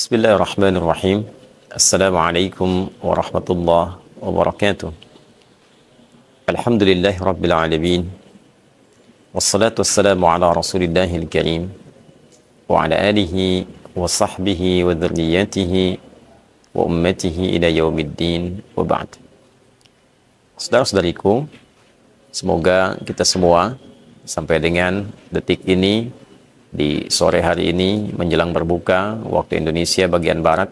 Bismillahirrahmanirrahim. Assalamualaikum warahmatullahi wabarakatuh. Alhamdulillahi rabbil alamin. Wassalatu wassalamu ala rasulillahil karim wa ala alihi wa sahbihi wa dhurriyyatihi wa ummatihi ila yaumiddin wa ba'd. Saudara-saudariku, semoga kita semua sampai dengan detik ini, di sore hari ini menjelang berbuka waktu Indonesia bagian barat,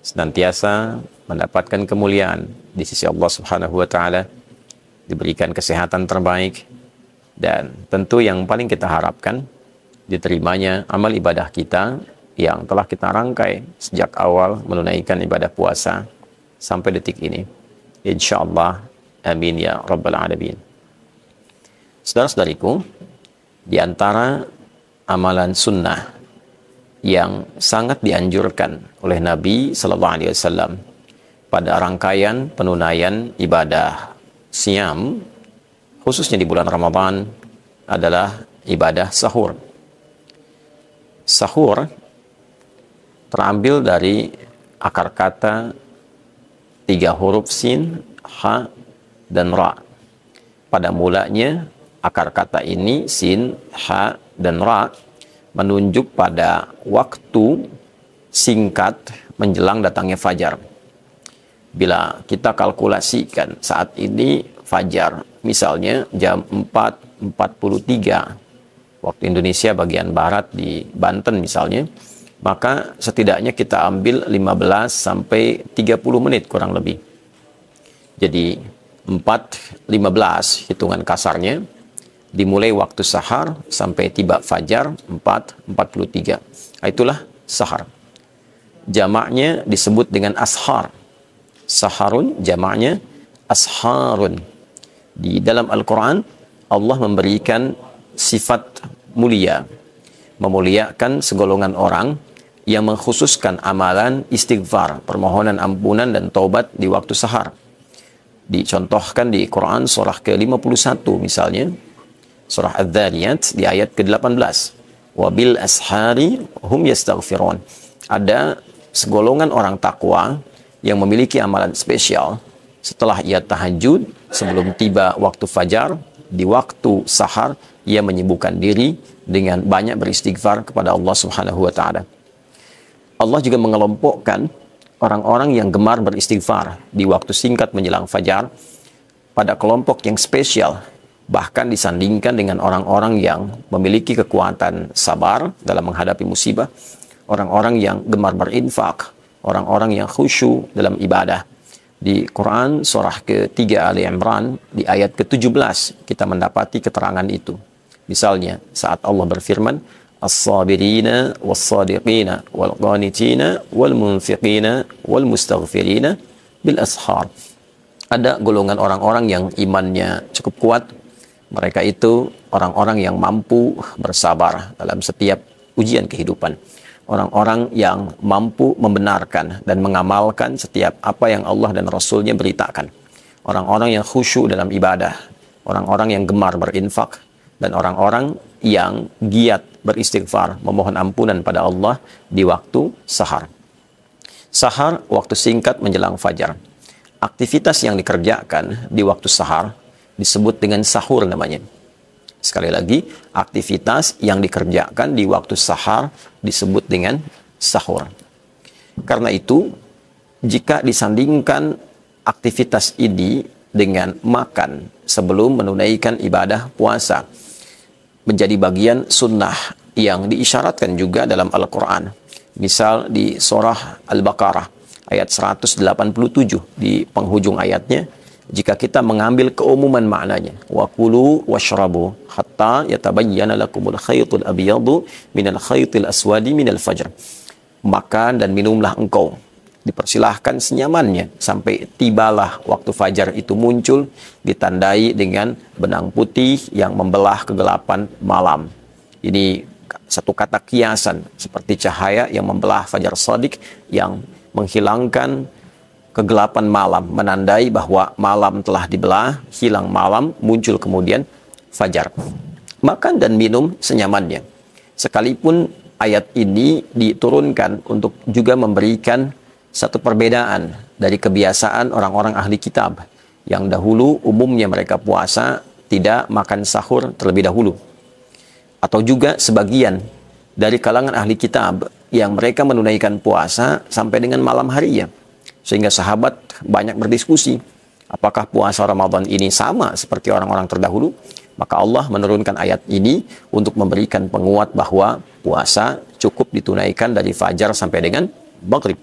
senantiasa mendapatkan kemuliaan di sisi Allah Subhanahu wa taala, diberikan kesehatan terbaik, dan tentu yang paling kita harapkan diterimanya amal ibadah kita yang telah kita rangkai sejak awal menunaikan ibadah puasa sampai detik ini. Insyaallah, amin ya rabbal alamin. Saudara-saudariku, di antara amalan sunnah yang sangat dianjurkan oleh Nabi Sallallahu Alaihi Wasallam pada rangkaian penunaian ibadah siam, khususnya di bulan Ramadan, adalah ibadah sahur. Sahur terambil dari akar kata 3 huruf sin, ha, dan ra. Pada mulanya akar kata ini sin, ha, dan ra menunjuk pada waktu singkat menjelang datangnya fajar. Bila kita kalkulasikan saat ini fajar, misalnya jam 4.43 waktu Indonesia bagian barat di Banten misalnya, maka setidaknya kita ambil 15 sampai 30 menit kurang lebih. Jadi 4.15 hitungan kasarnya, dimulai waktu sahar sampai tiba fajar 4.43. Itulah sahar. Jamaknya disebut dengan ashar. Saharun jamaknya asharun. Di dalam Al-Quran, Allah memberikan sifat mulia, memuliakan segolongan orang yang mengkhususkan amalan istighfar, permohonan ampunan dan taubat di waktu sahar. Dicontohkan di Quran surah ke-51 misalnya, surah Adz-Dzariyat di ayat ke-18. Wabil ashari hum yastaghfirun. Ada segolongan orang takwa yang memiliki amalan spesial. Setelah ia tahajud, sebelum tiba waktu fajar, di waktu sahar, ia menyibukkan diri dengan banyak beristighfar kepada Allah Subhanahu wa taala. Allah juga mengelompokkan orang-orang yang gemar beristighfar di waktu singkat menjelang fajar pada kelompok yang spesial, bahkan disandingkan dengan orang-orang yang memiliki kekuatan sabar dalam menghadapi musibah, orang-orang yang gemar berinfak, orang-orang yang khusyuk dalam ibadah. Di Quran surah ke-3 Ali Imran di ayat ke-17 kita mendapati keterangan itu. Misalnya saat Allah berfirman, as-sabirina was-sadiqina wal-qanitina wal-munfiqina wal-mustaghfirina bil ashar. Ada golongan orang-orang yang imannya cukup kuat. Mereka itu orang-orang yang mampu bersabar dalam setiap ujian kehidupan. Orang-orang yang mampu membenarkan dan mengamalkan setiap apa yang Allah dan Rasulnya beritakan. Orang-orang yang khusyuk dalam ibadah. Orang-orang yang gemar berinfak. Dan orang-orang yang giat beristighfar, memohon ampunan pada Allah di waktu sahar. Sahar, waktu singkat menjelang fajar. Aktivitas yang dikerjakan di waktu sahar disebut dengan sahur namanya. Sekali lagi, aktivitas yang dikerjakan di waktu sahar disebut dengan sahur. Karena itu, jika disandingkan aktivitas ini dengan makan sebelum menunaikan ibadah puasa, menjadi bagian sunnah yang diisyaratkan juga dalam Al-Quran. Misal di surah Al-Baqarah ayat 187 di penghujung ayatnya, jika kita mengambil keumuman maknanya, wa kulu washrabu hatta yatabayyana lakumul khaytul abyadu minal khaytil aswadi minal fajr. Makan dan minumlah engkau, dipersilahkan senyamannya sampai tibalah waktu fajar itu muncul, ditandai dengan benang putih yang membelah kegelapan malam. Ini satu kata kiasan seperti cahaya yang membelah fajar shadiq yang menghilangkan kegelapan malam, menandai bahwa malam telah dibelah, hilang malam, muncul kemudian fajar. Makan dan minum senyamannya. Sekalipun ayat ini diturunkan untuk juga memberikan satu perbedaan dari kebiasaan orang-orang ahli kitab yang dahulu umumnya mereka puasa tidak makan sahur terlebih dahulu, atau juga sebagian dari kalangan ahli kitab yang mereka menunaikan puasa sampai dengan malam harinya, sehingga sahabat banyak berdiskusi apakah puasa Ramadan ini sama seperti orang-orang terdahulu. Maka Allah menurunkan ayat ini untuk memberikan penguat bahwa puasa cukup ditunaikan dari fajar sampai dengan maghrib.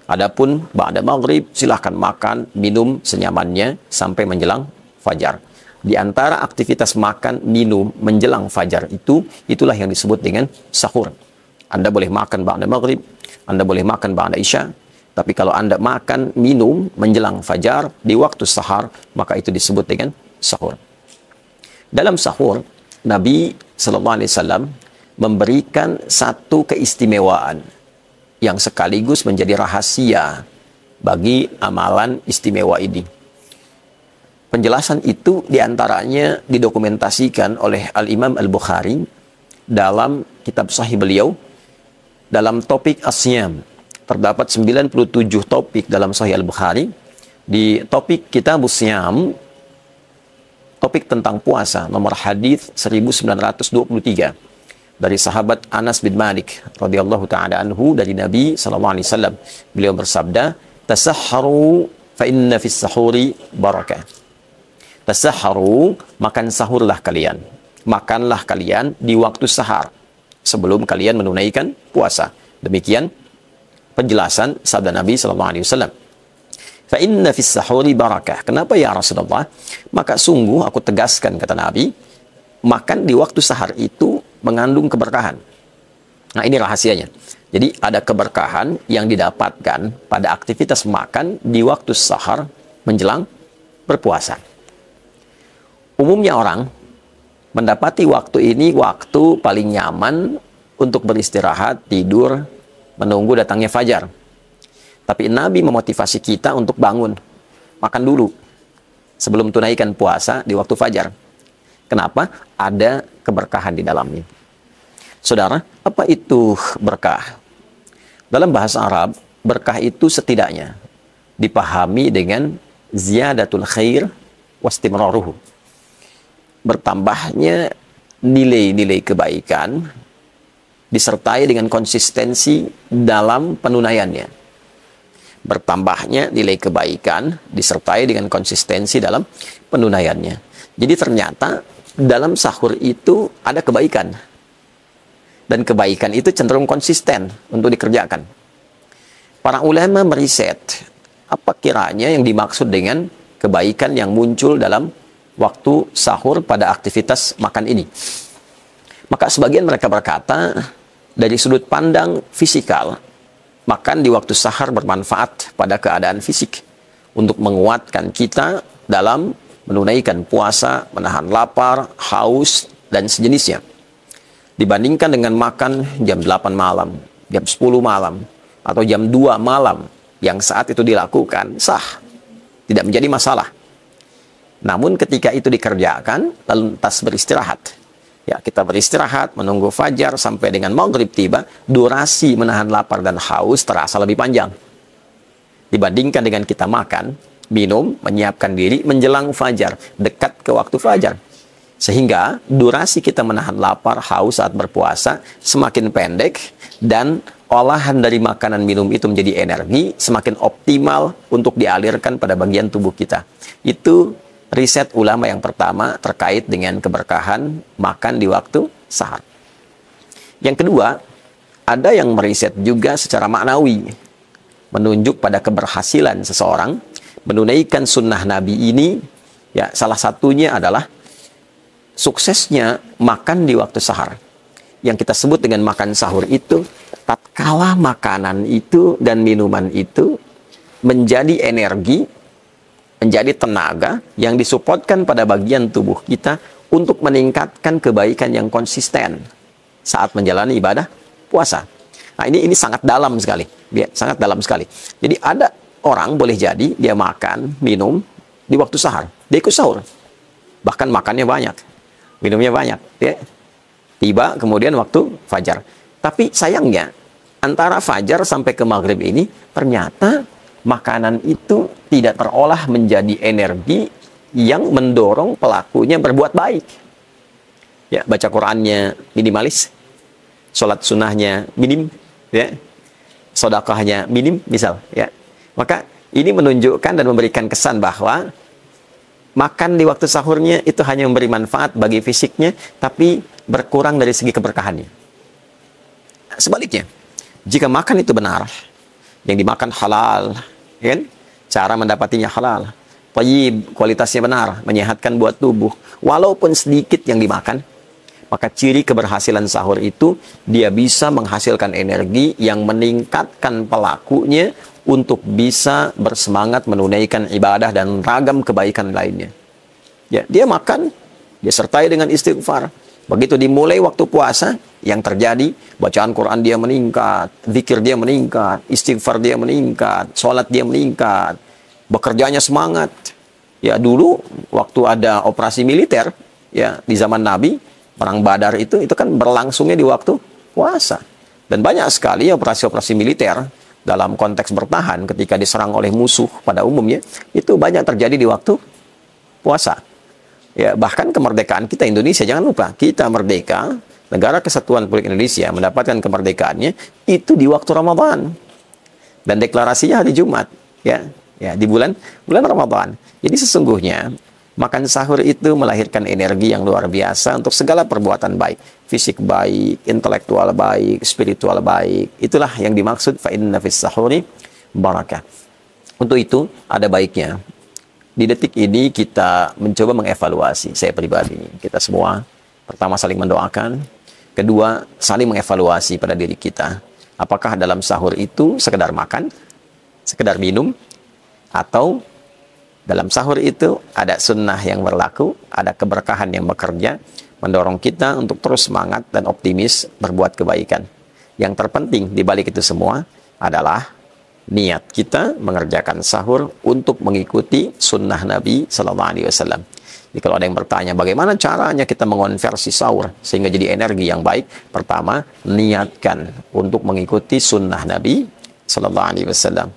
Adapun ba'da maghrib silahkan makan, minum senyamannya sampai menjelang fajar. Di antara aktivitas makan, minum menjelang fajar itulah yang disebut dengan sahur. Anda boleh makan ba'da maghrib, Anda boleh makan ba'da isya, tapi kalau Anda makan, minum menjelang fajar di waktu sahar, maka itu disebut dengan sahur. Dalam sahur, Nabi SAW memberikan satu keistimewaan yang sekaligus menjadi rahasia bagi amalan istimewa ini. Penjelasan itu diantaranya didokumentasikan oleh Al-Imam Al-Bukhari dalam kitab sahih beliau dalam topik As-Siyam. Terdapat 97 topik dalam sahih Al-Bukhari. Di topik Kitab As-Siyam, topik tentang puasa, nomor hadis 1923 dari sahabat Anas bin Malik radhiyallahu taala anhu dari Nabi sallallahu alaihi wasallam. Beliau bersabda, "Tasahharu fa inna fis sahuri barakah." Tasahharu, makan sahurlah kalian. Makanlah kalian di waktu sahar sebelum kalian menunaikan puasa. Demikian penjelasan sabda Nabi sallallahu alaihi wasallam. Fa inna fis sahuri barakah. Kenapa ya Rasulullah? Maka sungguh aku tegaskan, kata Nabi, makan di waktu sahar itu mengandung keberkahan. Nah, ini rahasianya. Jadi ada keberkahan yang didapatkan pada aktivitas makan di waktu sahar menjelang berpuasa. Umumnya orang mendapati waktu ini waktu paling nyaman untuk beristirahat, tidur, menunggu datangnya fajar. Tapi Nabi memotivasi kita untuk bangun, makan dulu sebelum tunaikan puasa di waktu fajar. Kenapa? Ada keberkahan di dalamnya. Saudara, apa itu berkah? Dalam bahasa Arab, berkah itu setidaknya dipahami dengan ziyadatul khair wastimraruhu. Bertambahnya nilai-nilai kebaikan disertai dengan konsistensi dalam penunaiannya. Bertambahnya nilai kebaikan disertai dengan konsistensi dalam penunaiannya. Jadi ternyata dalam sahur itu ada kebaikan. Dan kebaikan itu cenderung konsisten untuk dikerjakan. Para ulama meriset apa kiranya yang dimaksud dengan kebaikan yang muncul dalam waktu sahur pada aktivitas makan ini. Maka sebagian mereka berkata, dari sudut pandang fisikal, makan di waktu sahar bermanfaat pada keadaan fisik untuk menguatkan kita dalam menunaikan puasa, menahan lapar, haus, dan sejenisnya. Dibandingkan dengan makan jam 8 malam, jam 10 malam, atau jam 2 malam yang saat itu dilakukan, sah. Tidak menjadi masalah. Namun ketika itu dikerjakan, lalu lantas beristirahat. Ya, kita beristirahat, menunggu fajar sampai dengan maghrib tiba, durasi menahan lapar dan haus terasa lebih panjang. Dibandingkan dengan kita makan, minum, menyiapkan diri menjelang fajar, dekat ke waktu fajar. Sehingga durasi kita menahan lapar, haus saat berpuasa semakin pendek dan olahan dari makanan minum itu menjadi energi semakin optimal untuk dialirkan pada bagian tubuh kita. Itu riset ulama yang pertama terkait dengan keberkahan makan di waktu sahar. Yang kedua, ada yang meriset juga secara maknawi, menunjuk pada keberhasilan seseorang menunaikan sunnah Nabi ini. Ya, salah satunya adalah suksesnya makan di waktu sahar. Yang kita sebut dengan makan sahur itu, tatkala makanan itu dan minuman itu menjadi energi, menjadi tenaga yang disupport-kan pada bagian tubuh kita untuk meningkatkan kebaikan yang konsisten saat menjalani ibadah puasa. Nah, ini sangat dalam sekali, sangat dalam sekali. Jadi ada orang boleh jadi dia makan, minum di waktu sahar, dia ikut sahur, bahkan makannya banyak, minumnya banyak. Dia tiba kemudian waktu fajar, Tapi sayangnya, antara fajar sampai ke maghrib ini, ternyata makanan itu tidak terolah menjadi energi yang mendorong pelakunya berbuat baik. Ya, baca Qur'annya minimalis, sholat sunnahnya minim, ya, sedekahnya minim, misal. Ya. Maka ini menunjukkan dan memberikan kesan bahwa makan di waktu sahurnya itu hanya memberi manfaat bagi fisiknya, tapi berkurang dari segi keberkahannya. Sebaliknya, jika makan itu benar, yang dimakan halal, kan? Cara mendapatinya halal, thayyib, kualitasnya benar, menyehatkan buat tubuh, walaupun sedikit yang dimakan, maka ciri keberhasilan sahur itu dia bisa menghasilkan energi yang meningkatkan pelakunya untuk bisa bersemangat menunaikan ibadah dan ragam kebaikan lainnya. Ya, dia makan, dia sertai dengan istighfar. Begitu dimulai waktu puasa, yang terjadi, bacaan Quran dia meningkat, zikir dia meningkat, istighfar dia meningkat, sholat dia meningkat, bekerjanya semangat. Ya, dulu waktu ada operasi militer, ya, di zaman Nabi, Perang Badar itu kan berlangsungnya di waktu puasa. Dan banyak sekali operasi-operasi militer dalam konteks bertahan ketika diserang oleh musuh pada umumnya, itu banyak terjadi di waktu puasa. Ya, bahkan kemerdekaan kita Indonesia, jangan lupa, kita merdeka, Negara Kesatuan Republik Indonesia mendapatkan kemerdekaannya itu di waktu Ramadan. Dan deklarasinya hari Jumat, ya, di bulan Ramadan. Jadi sesungguhnya makan sahur itu melahirkan energi yang luar biasa untuk segala perbuatan baik. Fisik baik, intelektual baik, spiritual baik. Itulah yang dimaksud fa inna fis sahuri barakah. Untuk itu ada baiknya di detik ini kita mencoba mengevaluasi, saya pribadi, kita semua, pertama saling mendoakan, kedua saling mengevaluasi pada diri kita. Apakah dalam sahur itu sekedar makan, sekedar minum, atau dalam sahur itu ada sunnah yang berlaku, ada keberkahan yang bekerja, mendorong kita untuk terus semangat dan optimis berbuat kebaikan. Yang terpenting di balik itu semua adalah niat kita mengerjakan sahur untuk mengikuti sunnah Nabi Sallallahu Alaihi Wasallam. Jadi kalau ada yang bertanya bagaimana caranya kita mengonversi sahur sehingga jadi energi yang baik, pertama niatkan untuk mengikuti sunnah Nabi Sallallahu Alaihi Wasallam.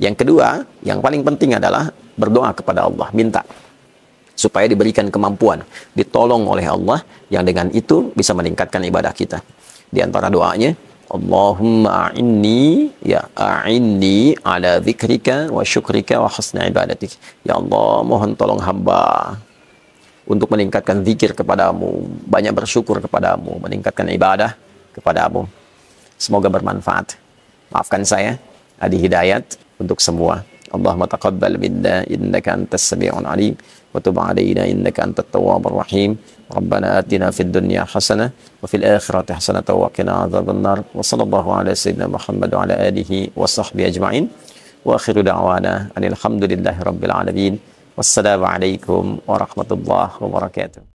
Yang kedua, yang paling penting adalah berdoa kepada Allah, minta supaya diberikan kemampuan, ditolong oleh Allah yang dengan itu bisa meningkatkan ibadah kita. Di antara doanya, Allahumma a'inni ala dzikrika wa syukrika wa husna ibadatik. Ya Allah, mohon tolong hamba untuk meningkatkan zikir kepadamu, banyak bersyukur kepadamu, meningkatkan ibadah kepadamu. Semoga bermanfaat. Maafkan saya, adi hidayat untuk semua. Allahumma taqabbal minna innaka antas sami'un alim wa tub 'alaina innaka antat tawwabur rahim. Rabbana atina fid dunya hasanah wa fil akhirati hasanah wa qina adzabannar. Wa sallallahu ala sayyidina Muhammad wa ala alihi wa sahbihi ajma'in. Wa akhiru da'wana alhamdulillahi rabbil alamin. Wassalamu alaikum warahmatullahi wabarakatuh.